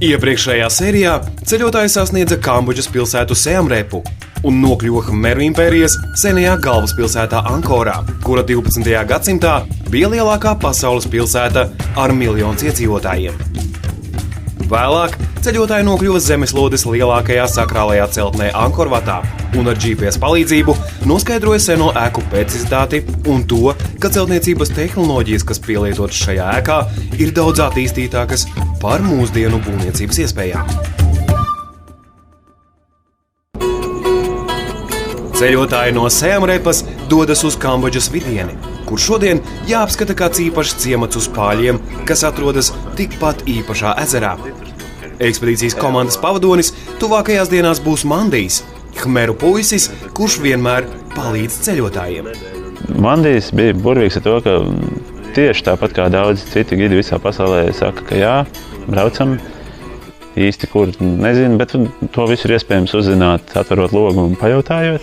Iepriekšējā sērijā ceļotāji sasniedza Kambodžas pilsētu Siemrepu un nokļuva Khmeru impērijas senajā galvaspilsētā Ankorā, kura 12. gadsimtā bija lielākā pasaules pilsēta ar miljonus iedzīvotājiem. Vēlāk ceļotāji nokļuva zemeslodes lielākajā sakrālajā celtnē Angkorvatā un ar GPS palīdzību noskaidroja seno ēku precizitāti un to, ka celtniecības tehnoloģijas, kas pielietotas šajā ēkā, ir daudz attīstītākas par mūsdienu būvniecības iespējām. Ceļotāji no Siemrepas dodas uz Kambodžas vidieni, kur šodien jāapskata kāds īpašs ciemats uz pāļiem, kas atrodas tikpat īpašā ezerā. Ekspedīcijas komandas pavadonis tuvākajās dienās būs Mandijs, Khmeru puisis, kurš vienmēr palīdz ceļotājiem. Mandijs bija burvīgs ar to, ka tieši tāpat kā daudzi citi gidi visā pasaulē saka, ka jā, braucam. Īsti kur nezinu, bet to visu ir iespējams uzzināt, atverot logu un pajautājot.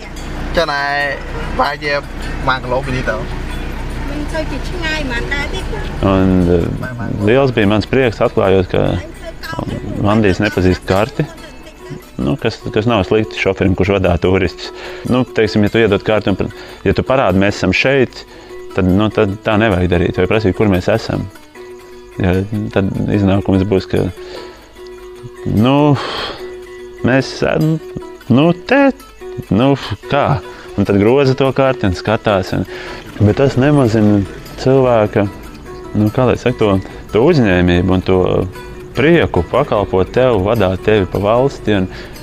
Un liels bija mans prieks atklājot, ka Mandijs nepazīst karti, kas nav slikti šoferim, kurš vadā turistus. Teiksim, ja tu iedod karti un ja tu parādi, mēs esam šeit, tad tā nevajag darīt, vai prasīt, kur mēs esam. Ja, tad iznākums būs, ka mēs, kā? Un tad groza to karti un skatās. Bet tas nemazina cilvēka, kā lai saka, to uzņēmību un to prieku pakalpot tev, vadāt tevi pa valsti.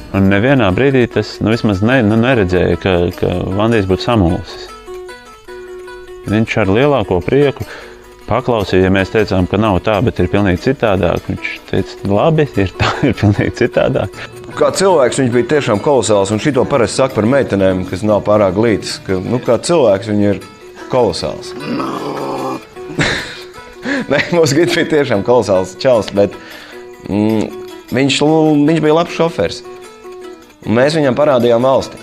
Un nevienā brīdī tas vismaz neredzēja, ka Mandijs būtu samulsis. Viņš ar lielāko prieku paklausīja, ja mēs teicām, ka nav tā, bet ir pilnīgi citādāk. Viņš teica, labi, ir pilnīgi citādāk. Kā cilvēks viņš bija tiešām kolosāls, un šito parasti saka par meitenēm, kas nav pārāk glītas, ka, kā cilvēks viņi ir kolosāls. Nē, mūsu gids bija tiešām kolosāls čals, bet viņš bija labs šofers. Un mēs viņam parādījām valsti.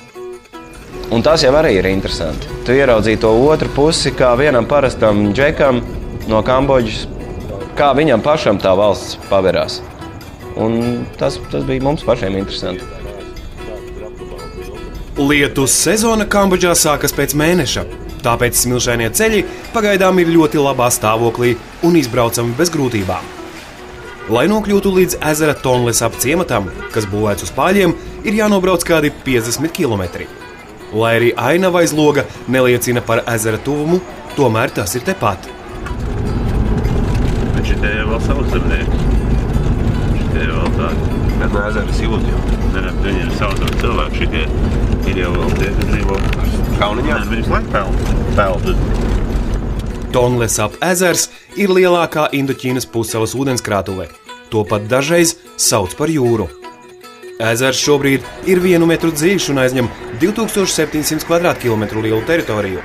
Un tas jau arī ir interesanti. Tu ieraudzīji to otru pusi, kā vienam parastam džekam no Kambodžas, kā viņam pašam tā valsts paverās. Un tas bija mums pašiem interesanti. Lietus sezona Kambodžā sākas pēc mēneša, tāpēc smilšainie ceļi pagaidām ir ļoti labā stāvoklī un izbraucami bez grūtībām. Lai nokļūtu līdz ezera Tonlesap ciematam, kas būvēts uz pāļiem, ir jānobrauc kādi 50 kilometri. Lai arī ainava aiz loga neliecina par ezera tuvumu, tomēr tas ir tepat. Šitie ir vēl savus zemnieki. Šitie ir vēl tādi. Bet no ezeras jūt jau. Viņi ir savus cilvēki. Šitie ir jau vēl tie, kas dzīvo Kauniņā. Viņus laik peldu. Tonlesap ezers ir lielākā Indoķīnas pussalas ūdenskrātuve. To pat dažreiz sauc par jūru. Ezers šobrīd ir 1 metru dziļš un aizņem 2700 kvadrātkilometru lielu teritoriju.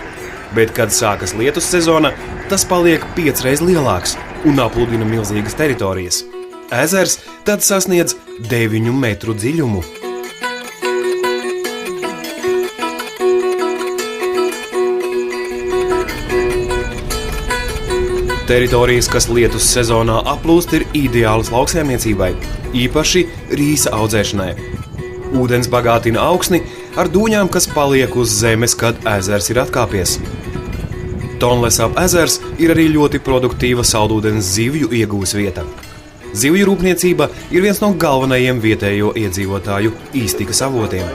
Bet, kad sākas lietus sezona, tas paliek 5 reizes lielāks un apludina milzīgas teritorijas. Ezers tad sasniedz 9 metru dziļumu. Teritorijas, kas lietus sezonā aplūst, ir ideālas lauksaimniecībai, īpaši rīsa audzēšanai. Ūdens bagātina augsni ar dūņām, kas paliek uz zemes, kad ezers ir atkāpies. Tonlesap ezers ir arī ļoti produktīva saldūdens zivju iegūs vieta. Zivju rūpniecība ir viens no galvenajiem vietējo iedzīvotāju iztikas avotiem.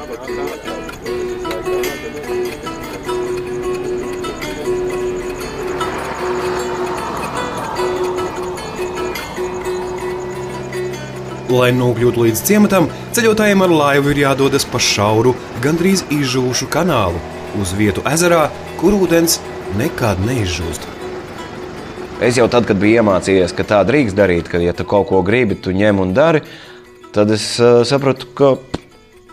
Lai nokļūtu līdz ciematam, ceļotājiem ar laivu ir jādodas pa šauru, gandrīz izžūšu kanālu, uz vietu ezerā, kur ūdens nekad neizžūst. Es jau tad, kad biju iemācījies, ka tā drīkst darīt, ka ja tu kaut ko gribi, tu ņem un dari, tad es sapratu, ka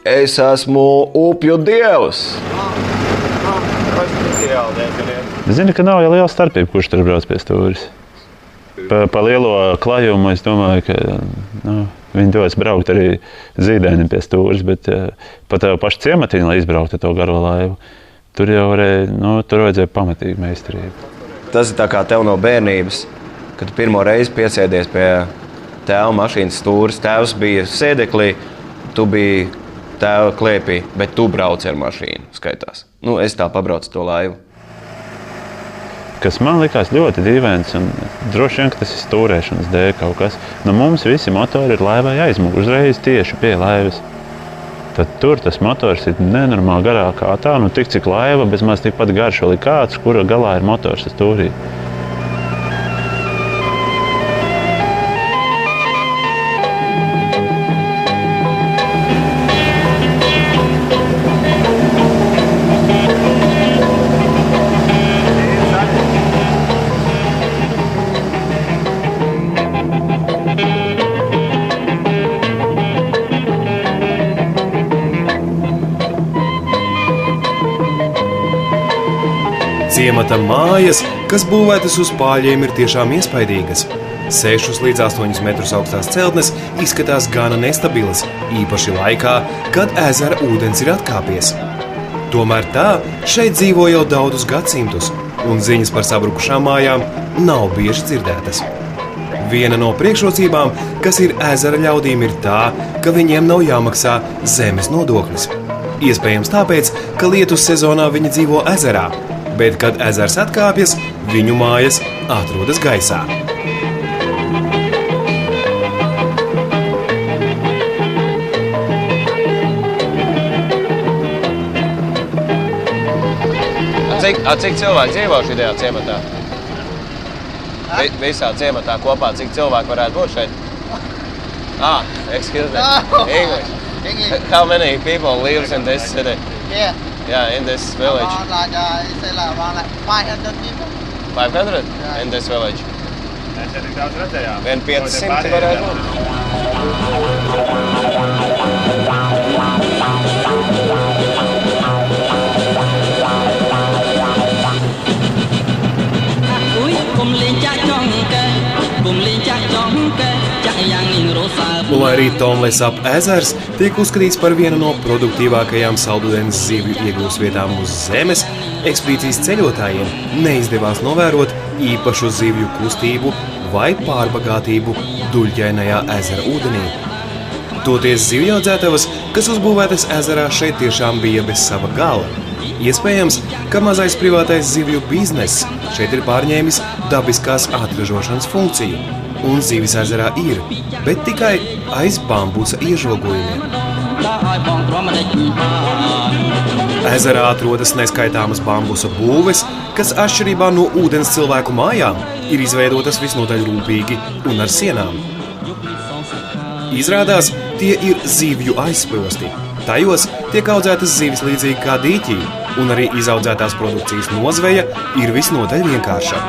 es esmu upju dievs. Zini, ka nav jau liela starpība, kurš tur brauc pie stūris. Pa lielo klajumu es domāju, ka viņi dodas braukt arī zīdainim pie stūris, bet pa tev pašu ciematiņu, lai izbrauktu to garo laivu, tur jau tur vajadzēja pamatīgi meistarību. Tas ir tā kā tev no bērnības, kad tu pirmo reizi piesēdies pie tēva mašīnas stūris, tēvs bija sēdeklī, tu biji tēva klēpī, bet tu brauci ar mašīnu, skaitās. Nu, es tā pabraucu to laivu. Kas man likās ļoti dīvains, un droši vien, ka tas ir stūrēšanas dēļ kaut kas. Nu, mums visi motori ir laivai aizmugurē, uzreiz tieši pie laivas. Tad tur tas motors ir nenormāli garākā tā, nu tik cik laiva, bez maz tikpat garš vēl ir kāds, kura galā ir motors stūrī. Ciemata mājas, kas būvētas uz pāļiem, ir tiešām iespaidīgas. 6 līdz 8 metrus augstās celtnes izskatās gana nestabilas, īpaši laikā, kad ezera ūdens ir atkāpies. Tomēr tā šeit dzīvo jau daudzus gadsimtus, un ziņas par sabrukušām mājām nav bieži dzirdētas. Viena no priekšrocībām, kas ir ezera ļaudīm, ir tā, ka viņiem nav jāmaksā zemes nodoklis. Iespējams tāpēc, ka lietus sezonā viņi dzīvo ezerā, bet, kad ezers atkāpjas, viņu mājas atrodas gaisā. Cik cilvēki dzīvo šajā ciematā? Visā ciematā kopā, cik cilvēki varētu būt šeit? Excuse me. English. How many people lives in this city? Yeah, in this village. Around like 500 people. 500? Yeah. In this village. Mēs arī daudz redzējām. Vien 500 varētu būt. Un lai arī Tonle Sap ezers tiek uzskatīts par vienu no produktīvākajām saldūdens zivju iegūs vietām uz zemes, ekspedīcijas ceļotājiem neizdevās novērot īpašu zivju kustību vai pārbagātību duļķainajā ezera ūdenī. Toties zivjaudzētavas, kas uzbūvētas ezerā, šeit tiešām bija bez sava gala. Iespējams, ka mazais privātais zivju bizness šeit ir pārņēmis dabiskās atražošanas funkciju, un zivis ezerā ir, bet tikai aiz bambusa iežogojumiem. Ezerā atrodas neskaitāmas bambusa būves, kas atšķirībā no ūdens cilvēku mājām ir izveidotas visnotaļ rūpīgi un ar sienām. Izrādās, tie ir zivju aizsprosti. Tajos tiek audzētas zivis līdzīgi kā dīķī, un arī izaudzētās produkcijas nozveja ir visnotaļ vienkārša.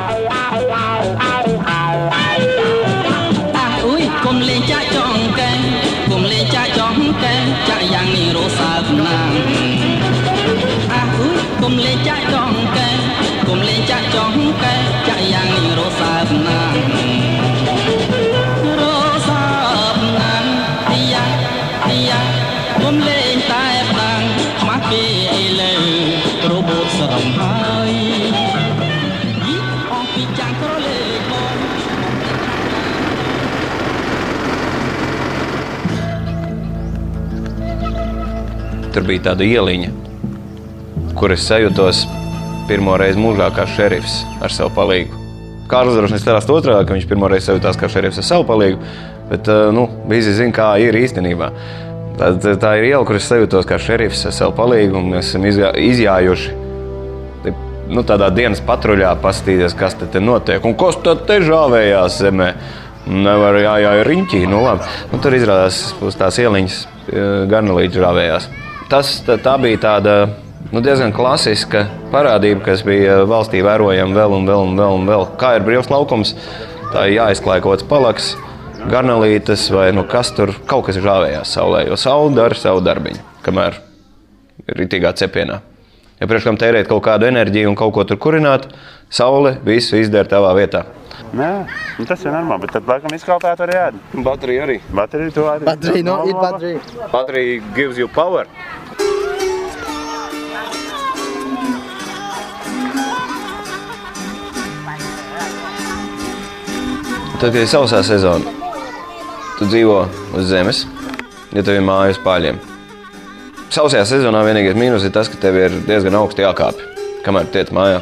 Tur bija tāda ieliņa, kur es sajūtos pirmo reizi mūžā kā šerifs ar savu palīgu. Kārlis droši vien stāst otrādi, ka viņš pirmo reizi sajūtās kā šerifs ar savu palīgu, bet visi zina, kā ir īstenībā. Tā ir iela, kur es sajūtos kā šerifs ar savu palīgu, un mēs esam izjājuši tādā dienas patruļā paskatīties, kas te notiek, un kas tad te žāvējās zemē. Nevar jāja riņķī, labi. Tur izrādās uz tās ieliņas garnelītes žāvējās. Tā bija tāda diezgan klasiska parādība, kas bija valstī vērojama vēl un vēl. Kā ir brīvs laukums, tā ir jāizklāj kaut kāds palaks, garnelītes vai kas tur, kaut kas žāvējās saulē, jo saule dara savu darbiņu, kamēr ir ritīgā cepienā. Ja priekškam tērēt kaut kādu enerģiju un kaut ko tur kurināt, saule visu izdara tavā vietā. Jā, tas ir normāli, bet tad laikam izkaltētu arī ēd. Baterija arī. Baterija tu arī. Battery, no, eat battery. Battery gives you power. Tad, kad ir sausā sezona, tu dzīvo uz zemes, ja tev ir māja uz paļiem. Sausajā sezonā vienīgais mīnus ir tas, ka tev ir diezgan augsti jākāpj, kamēr tu tiec mājā.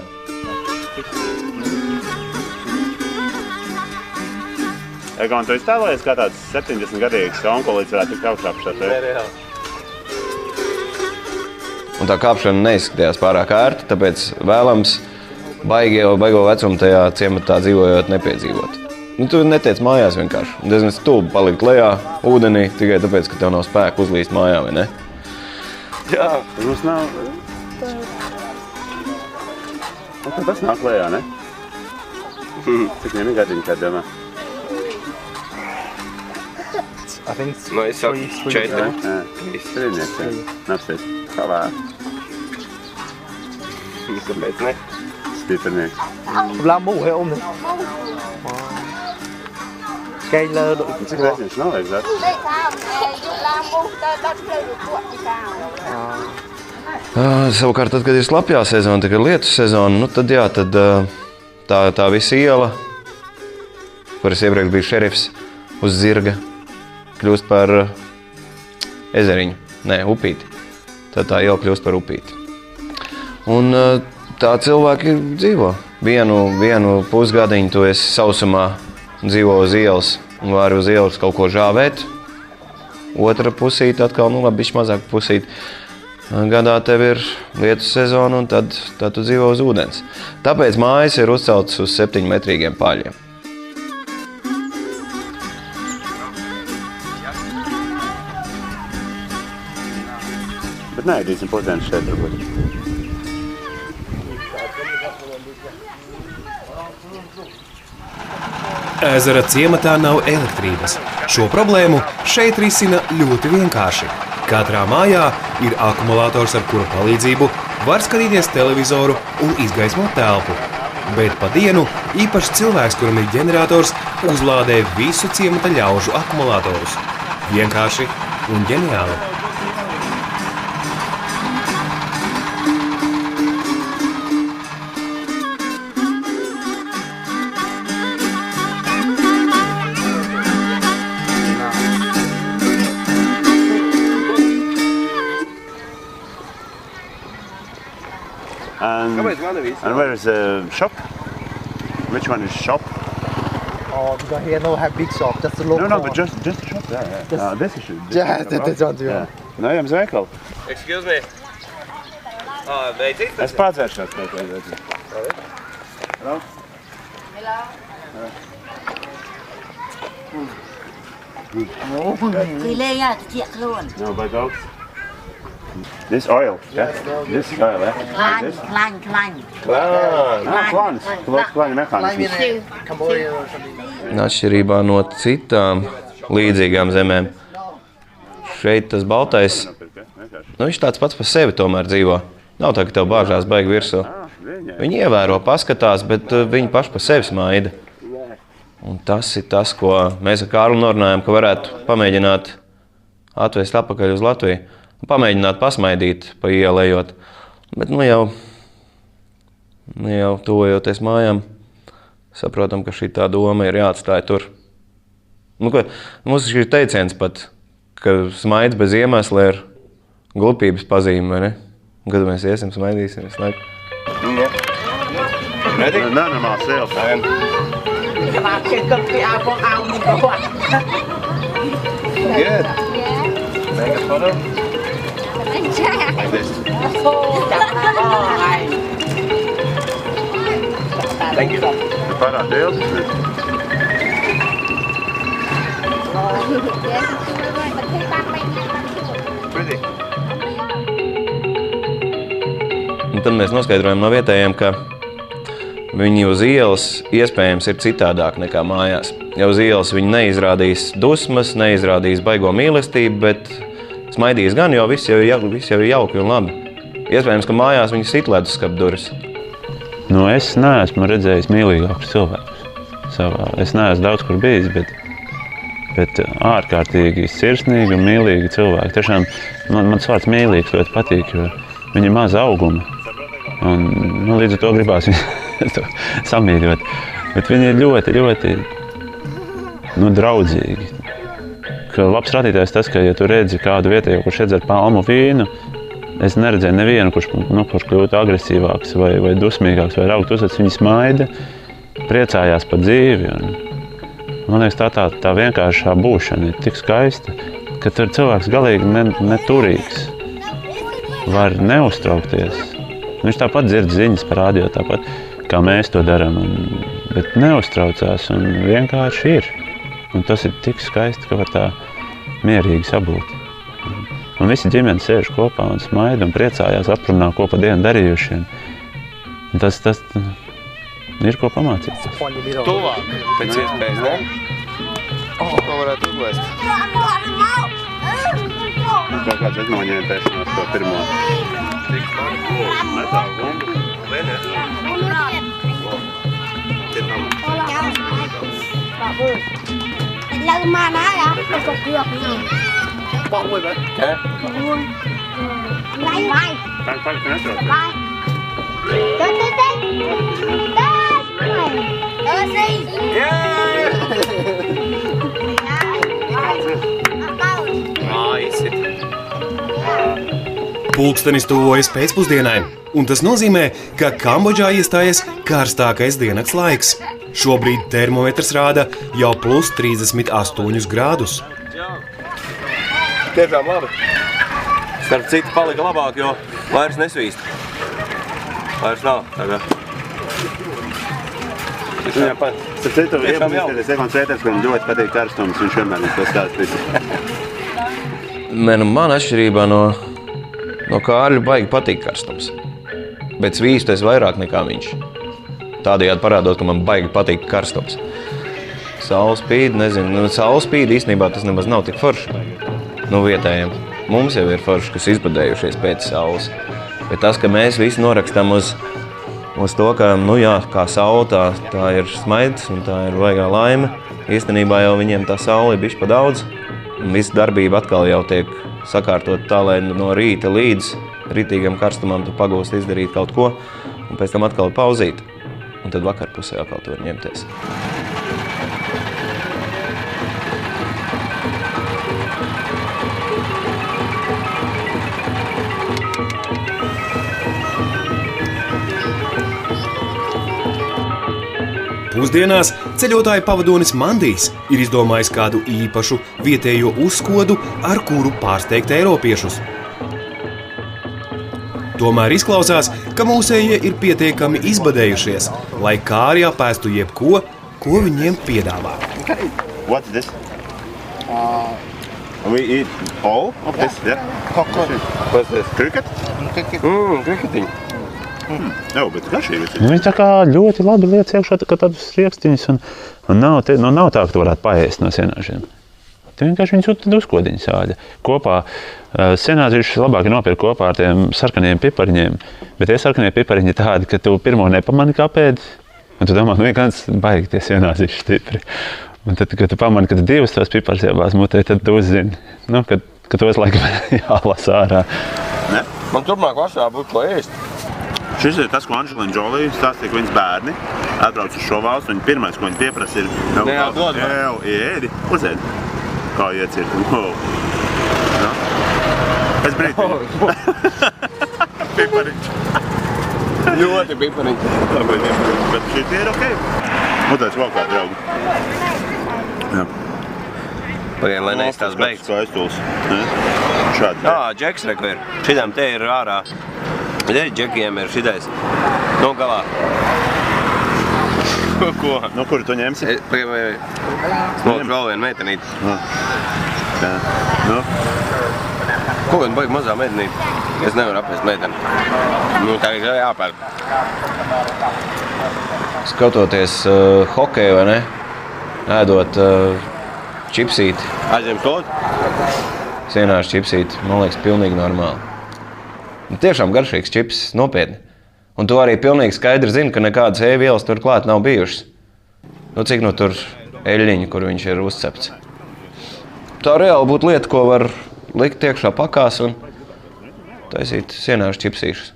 Egon, tu iztēlojies, kā tāds 70-gadīgs onkulīts varētu tikt augšā pa šo te? Un tā kāpšana neizskatījās pārāk ērti, tāpēc vēlams baigo vecumu tajā ciematā dzīvojot nepiedzīvot. Tu netiec mājās vienkārši. Diezgan stulbi palikt lejā ūdenī tikai tāpēc, ka tev nav spēka uzlīst mājā, vai ne? Jā. Mums nav... Tas nāk lejā, ne? Cik viņam ir gadiņi, kā domā? I think it's No, es saku 4. Strīdnieks, jā. Napsties. Kā Kāpēc ne? Stiprinieks. làm mũ hay ôm này. Cây lơ đội Cik reizes nav vajag zāt? Savukārt, tad, kad ir slapjā sezona, tad, kad ir lietus sezona, tad jā, tad tā visa iela, kuras iepriekš bija šerifs uz zirga, kļūst par ezeriņu, upīti. Tad tā iela kļūst par upīti. Un tā cilvēki dzīvo. Vienu pusgadiņu tu esi sausumā, dzīvo uz ielas un vari uz ielas kaut ko žāvēt. Otra pusīte atkal, bišķi mazāk pusīte. Gadā tev ir lietus sezona un tad tu dzīvo uz ūdens. Tāpēc mājas ir uzceltas uz 7-metrīgiem paļiem. Bet neēdīsim pusdienas šeit, varbūt. Ezera ciematā nav elektrības. Šo problēmu šeit risina ļoti vienkārši. Katrā mājā ir akumulators, ar kura palīdzību var skatīties televizoru un izgaismot telpu. Bet pa dienu īpaši cilvēks, kuram ir ģenerators, uzlādē visu ciemata ļaužu akumulatorus. Vienkārši un ģeniāli. And where is the shop? Which one is shop? Oh, because here no have big shop, just a local. No, but just the shop there. Yeah. This is Yeah, this one too. Yeah. No, ejam uz veikalu. Excuse me. Veicīt? Es padzēršos pēc veicīt. Hello? Thì lên nha, thì thiệt luôn. No, by dogs. This oil, yeah? This oil, yeah? Klan. Klāņa mehānisms. Cambodia or something. Atšķirībā no citām līdzīgām zemēm, šeit tas baltais, viņš tāds pats par sevi tomēr dzīvo. Nav tā, ka tev bāžās baigi virsū. Viņi ievēro, paskatās, bet viņi paši par sevi smaida. Un tas ir tas, ko mēs ar Kārlu norunājam, ka varētu pamēģināt atvest atpakaļ uz Latviju. Pamēģināt pasmaidīt pa ielējot. Bet jau tuvojoties mājām, saprotam, ka šī tā doma ir jāatstāja tur. Mums ir teiciens pat, ka smaids bez iemesla ir glupības pazīme, vai ne? Un kad mēs iesim, smaidīsim visu laiku. Nenormāls ielas. Good. Make a photo. Like this. Thank you. Tu parādi ielas? Pretty. Un tad mēs noskaidrojam no vietējiem, ka viņi uz ielas iespējams ir citādāk nekā mājās. Ja uz ielas viņi neizrādīs dusmas, neizrādīs baigo mīlestību, bet smaidīs gan, jo viss jau ir jauki un labi. Iespējams, ka mājās viņi sit leduskapa durvis. Es neesmu redzējis mīlīgākus cilvēkus. Es neesmu daudz kur bijis, bet ārkārtīgi sirsnīgi un mīlīgi cilvēki. Tiešām mans vārds mīlīgs ļoti patīk, jo viņi ir maza auguma. Un līdz ar to gribās viņu samīļot. Bet viņi ir ļoti, ļoti draudzīgi. ka labs radītājs tas, ka, ja tu redzi kādu vietējo, kurš iedzer palmu vīnu, es neredzēju nevienu, kurš kļūtu agresīvāks vai dusmīgāks vai raugt uzvedas. Viņi smaida, priecājās par dzīvi. Man liekas, tā vienkāršā būšana ir tik skaista, ka tur cilvēks galīgi neturīgs. Var neuztraukties. Viņš tāpat dzird ziņas par radio, tāpat kā mēs to darām, bet neuztraucās un vienkārši ir. Un tas ir tik skaisti, ka var tā mierīgi sabūt. Un visi ģimeni sēž kopā un smaida un priecājās, aprunā, ko pa dienu darījuši. Un tas ir ko pamācīt. Tuvāk, pēc iespējas, ne? Ko varētu uzlēst? Kaut kāds noņēmēšanās to pirmo. Metālu bumbu. Lần mà nói là không có được nào. Bông rồi vậy? Hả? Này vai. Vai, rồi. Vai. Pulkstenis tuvojas pēcpusdienai, un tas nozīmē, ka Kambodžā iestājas karstākais diennakts laiks. Šobrīd termometrs rāda jau plus 38 grādus. Tiešām labi. Starp citu palika labāk, jo vairs nesvīst. Vairs nav. Jā, starp citu, iepazīsties Egons Vēters, kam ļoti patīk karstums, viņš vienmēr mums to stāstīs. Man atšķirībā no Kārļa baigi patīk karstums. Bet svīstu es vairāk nekā viņš. Tādējādi parādot, ka man baigi patīk karstums. Saule spīd, nezinu, saule spīd īstenībā tas nemaz nav tik forši. Vietējiem. Mums jau ir forši, kas izbadējušies pēc saules. Bet tas, ka mēs visi norakstam uz to, ka, kā saule, tā ir smaids un tā ir vaigā laime. Īstenībā jau viņiem tā saule ir bišķi pa daudz. Un visa darbība atkal jau tiek sakārtot tā, lai no rīta līdz rītīgam karstumam tu pagūst izdarīt kaut ko, un pēc tam atkal pauzīt. Un tad vakarpusē atkal tu var ņemties. Pusdienās ceļotāju pavadonis Mandijs ir izdomājis kādu īpašu vietējo uzkodu, ar kuru pārsteigt eiropiešus. Tomēr izklausās, ka mūsējie ir pietiekami izbadējušies, lai kāri apēstu jebko, ko viņiem piedāvā. What's this? We eat all of this, yeah? What's this? Cricket? Kriketiņi. Jā, bet garšīgi. Viņi tā kā ļoti labi liec iekšā tādus riekstiņus un nav tā, ka tu varētu paēst no sienāžiem. Tu vienkārši viņus tad uzkodiņus āļa. Kopā sienāzīšus labāk ir nopirkt kopā ar tiem sarkaniem pipariņiem, bet tie sarkanie pipariņi ir tādi, ka tu pirmo nepamani kā pēdi, un tu domā, kāds baigi tie sienāzīši stipri. Un tad, kad tu pamani, ka tu divas tos piparus iebāz mutē, tad tu uzzini, ka tos laikam jālasa ārā. Ne? Man turpmāk vasarā būtu ko ēst. Šis ir tas, ko Anželina Džolija stāstīja, ka viņas bērni atbrauc uz šo valstu, un pirmais, ko viņi pieprasa, ir dod man. Ēdi, uzēdi. Kā iecirt. Es brīdī. Pipariņš. Ļoti pipariņš. Bet šī tie ir okei. Mutēs vēl kā draugi. Jā. Pagaid, lai neizstās beigts. Skaistuls. Šādi. Jā, džeks reku ir. Šitām te ir ārā. Bet arī džekiem ir šitais. Galā. Ko? No kuru tu ņemsi? Pagaid. Smolku vēl vienu meitenīti. Jā. Nu? Ko gan baigi mazā meitenīti? Es nevaru apēst meiteni. Tā ir jāpērk. Skatoties hokeju, vai ne? Ēdot čipsīti. Aizņem stot? Sienāšu čipsīti, man liekas, pilnīgi normāli. Tiešām garšīgs čips, nopietni. Un tu arī pilnīgi skaidri zini, ka nekādas E-vielas tur klāt nav bijušas. Cik tur eļļiņu, kur viņš ir uzcepts. Tā reāli būtu lieta, ko var likt iekšā pakās un taisīt sienāšu čipsīšus.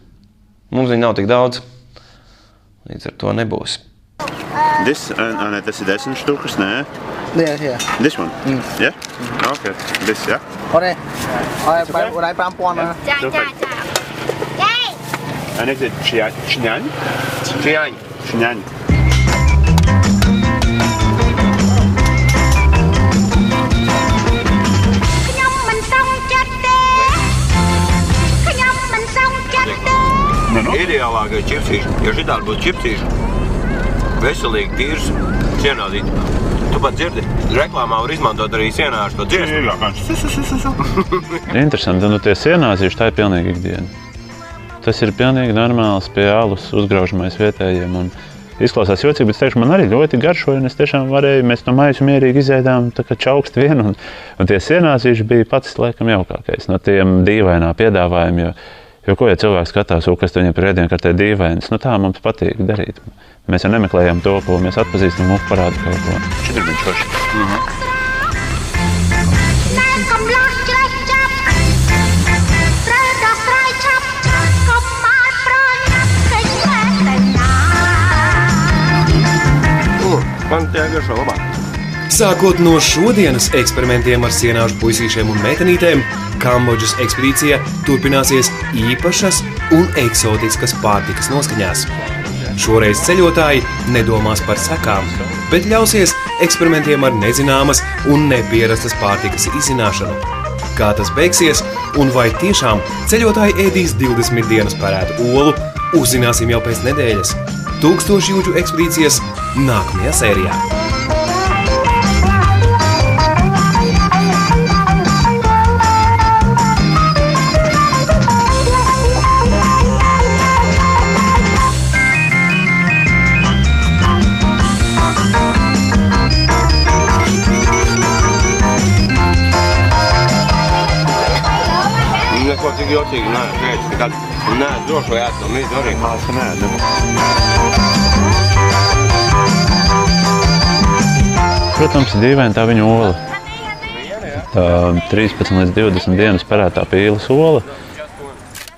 Mums viņi nav tik daudz, līdz ar to nebūs. This, and tas ir 10 štukas, nē? Yeah. This one? Yeah? Okay. This, yeah? Okay. Would I pump one? ចាចាចា And is it Chinyan? Chinyan. ខ្ញុំមិនសងចិត្តទេខ្ញុំមិនសងចិត្តទេ Ideālākais čipsīši, ja šitādi būtu čipsīši, veselīgi, tīrs, cienādīt. Tu pat dzirdi, reklāmā var izmantot arī sienāšu to dziesmu. Interesanti, nu tie sienāzīši, tā ir pilnīgi ikdiena. Tas ir pilnīgi normāls pie alus uzgraužamais vietējiem. Un izklausās jocīgi, bet es teikšu, man arī ļoti garšoja, un es tiešām varēju, mēs no maisu mierīgi izēdām tā kā čaukst vienu, un tie sienāzīši bija pats, laikam, jaukākais no tiem dīvainā piedāvājumiem, jo ko, ja cilvēks skatās, kas viņam par ēdienkartē dīvainas, nu tā mums patīk darīt. Mēs jau nemeklējam to, ko mēs atpazīstam, mūsu parādu kaut ko. Šit ir viņš hoši. Man tie garšo labāk. Sākot no šodienas eksperimentiem ar sienāšu puisīšiem un meitenītēm, Kambodžas ekspedīcija turpināsies īpašas un eksotiskas pārtikas noskaņās. Šoreiz ceļotāji nedomās par sekām, bet ļausies eksperimentiem ar nezināmas un nepierastas pārtikas izzināšanu. Kā tas beigsies un vai tiešām ceļotāji ēdīs 20 dienas parētu olu, uzzināsim jau pēc nedēļas. 1000 jūdžu ekspedīcijas nākamajā sērijā. Neko tik jocīgi neesmu šeit, kad neesmu droši vai ēst no mīdzi arī. Māsa nē. Protams, ir dīvaini tā viņa ola. Tā 13 līdz 20 dienas parētā pīles ola,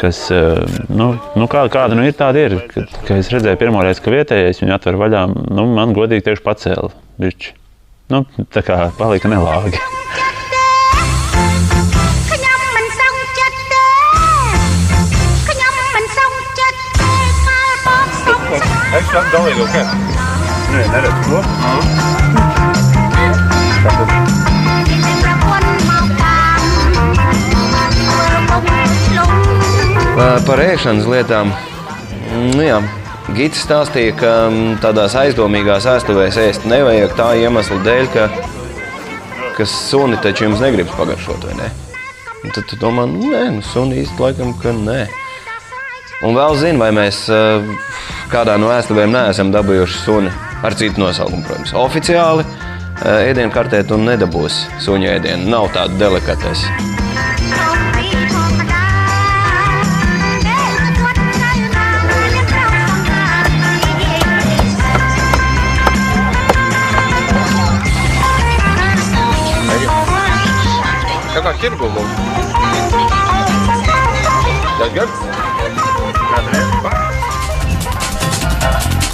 kas, kāda ir tāda ir, kad es redzēju pirmoreiz, ka vietējais viņu atver vaļā, man godīgi tieši pacēla bišķi. Tā kā palika nelāgi. Es tam dalīju, ok? Nē, neredz to. Par ēšanas lietām, Gits stāstīja, ka tādās aizdomīgās ēstuvēs ēst nevajag tā iemesla dēļ, ka suni taču jums negribas pagaršot, vai ne? Un tad tu domā, suni īsti laikam, ka nē. Un vēl zinu, vai mēs kādā no ēstuvēm neesam dabūjuši suni ar citu nosaukumu, protams. Oficiāli ēdienkartē tu nedabūsi suņu ēdienu, nav tāda delikatese. Tā kā ķirgu mums. Tas gan?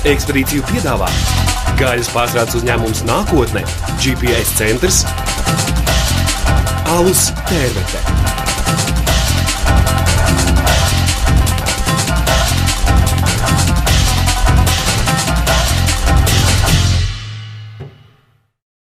Ekspedīciju piedāvā gaļas pārstrādes uzņēmums Nākotne, GPS centrs, Alus Tērvete.